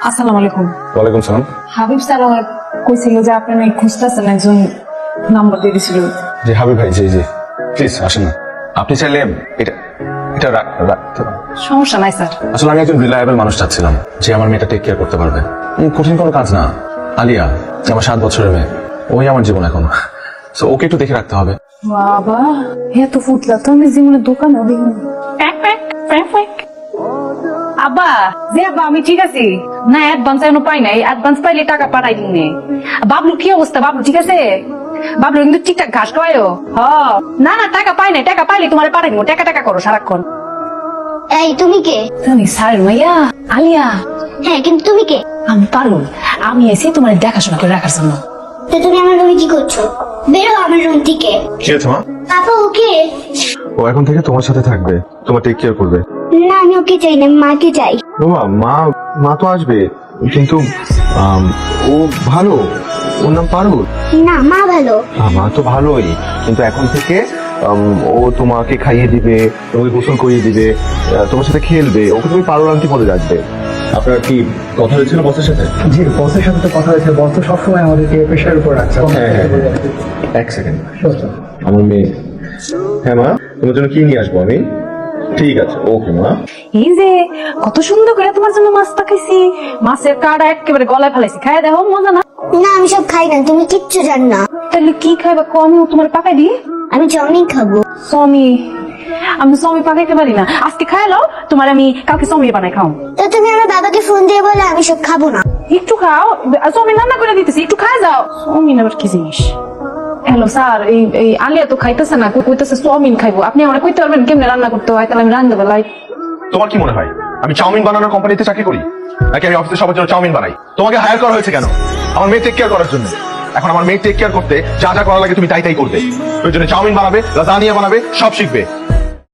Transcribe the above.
আসসালামু আলাইকুম। ওয়ালাইকুম সালাম। হাবিব স্যার আমার কইছিল যে আপনি নাকি খুঁজতেছেন, একজন নাম্বার দিয়ে দিছিল। জি হাবিব ভাই, জি জি, প্লিজ আসেন না। আপনি চাইলে এটা এটা রাখতে পারেন। সমস্যা নাই স্যার। আসলে আমি একজন রিলায়েবল মানুষ চাচ্ছিলাম যে আমার মেয়েটা টেক কেয়ার করতে পারবে। কঠিন কোনো কাজ না। আলিয়া আমার 7 বছরের মেয়ে, ওই আমার জীবন এখন, সো ওকে একটু দেখে রাখতে হবে। বাবা এত ফুটলা তো আমি জীবনে দোকানে দেখিনি। আব্বা যে আব্বা আমি ঠিক আছি না, অ্যাডভান্স এখনো পাই নাই, অ্যাডভান্স পাইলে টাকা পাঠাই দিনে। বাবলু কি অবস্থা? বাবলু ঠিক আছে? বাবলু কিন্তু ঠিকঠাক ঘাস খাওয়ায়ও। না না টাকা পাই নাই, টাকা পাইলে তোমার পাঠাই দিব। টাকা টাকা করো সারাক্ষণ। এই তুমি কে? তুমি স্যার মাইয়া আলিয়া? হ্যাঁ, কিন্তু তুমি কে? আমি পারুল, আমি এসে তোমার দেখাশোনা করে রাখার জন্য। তো তুমি আমার রুমে কি করছো? বেরো আমার রুম থেকে। কি হয়েছে মা? পাপা ওকে? ও এখন থেকে তোমার সাথে থাকবে, তোমার টেক কেয়ার করবে। না, আমি ওকে চাই না, আমি মাকে চাই। মা মা তো আসবে, কিন্তু ও ভালো, ওর নাম পারুল। না, মা ভালো। মা তো ভালোই, কিন্তু এখন থেকে ও তোমাকে খাইয়ে দিবে, তোমাকে গোসল করিয়ে দিবে, তোমার সাথে খেলবে, ওকে তুমি পারুল আন্টি বলে রাখবে। আপনার কি কথা হয়েছিল বসের সাথে? জি, বসের সাথে তো কথা হয়েছে। বস তো সবসময় আমাদেরকে প্রেশারের উপর রাখছে। এক সেকেন্ড, আমার মেয়ে। হ্যাঁ মা, তোমার জন্য কি নিয়ে আসবো আমি? ঠিক আছে, ওকে মা। এই যে কত সুন্দর করে তোমার জন্য মাছ পাকাইছি, মাছের কাঁড়া একেবারে গলায় ফেলাইছি, খাই দেখো মজা না? না, আমি সব খাই না, তুমি কিচ্ছু জানো না। তাহলে কি খাইবা আমিও তোমার পাকাই দিই। আমি চাউমিন খাবো। সমি, আমি সমি পাকাইতে পারি না, আজকে খাই লো, তোমার আমি কালকে সমি বানাই খাও। তো তুমি আমার বাবাকে ফোন দিয়ে বলে আমি সব খাবো না। একটু খাও, সমি রান্না করে দিতেছি, একটু খাই যাও। সমিন আবার কি জিনিস? হ্যালো স্যার, এই আলিয়া তো খাইতেছে না, কইতেছে চাউমিন খাইবো। আপনি আমার কইতে পারবেন কেমনে রান্না করতে হয়? তাহলে আমি রান্না বেলাই। তোমার কি মনে হয় আমি চাউমিন বানানোর কোম্পানিতে চাকরি করি, নাকি আমি অফিসে সবার জন্য চাউমিন বানাই? তোমাকে হায়ার করা হয়েছে কেন? আমার মেয়ে টেক কেয়ার করার জন্য। এখন আমার মেয়ে টেক কেয়ার করতে যা যা করা লাগে তুমি তাই তাই করবে। ওই জন্য চাউমিন বানাবে, লাজানিয়া বানাবে, সব শিখবে।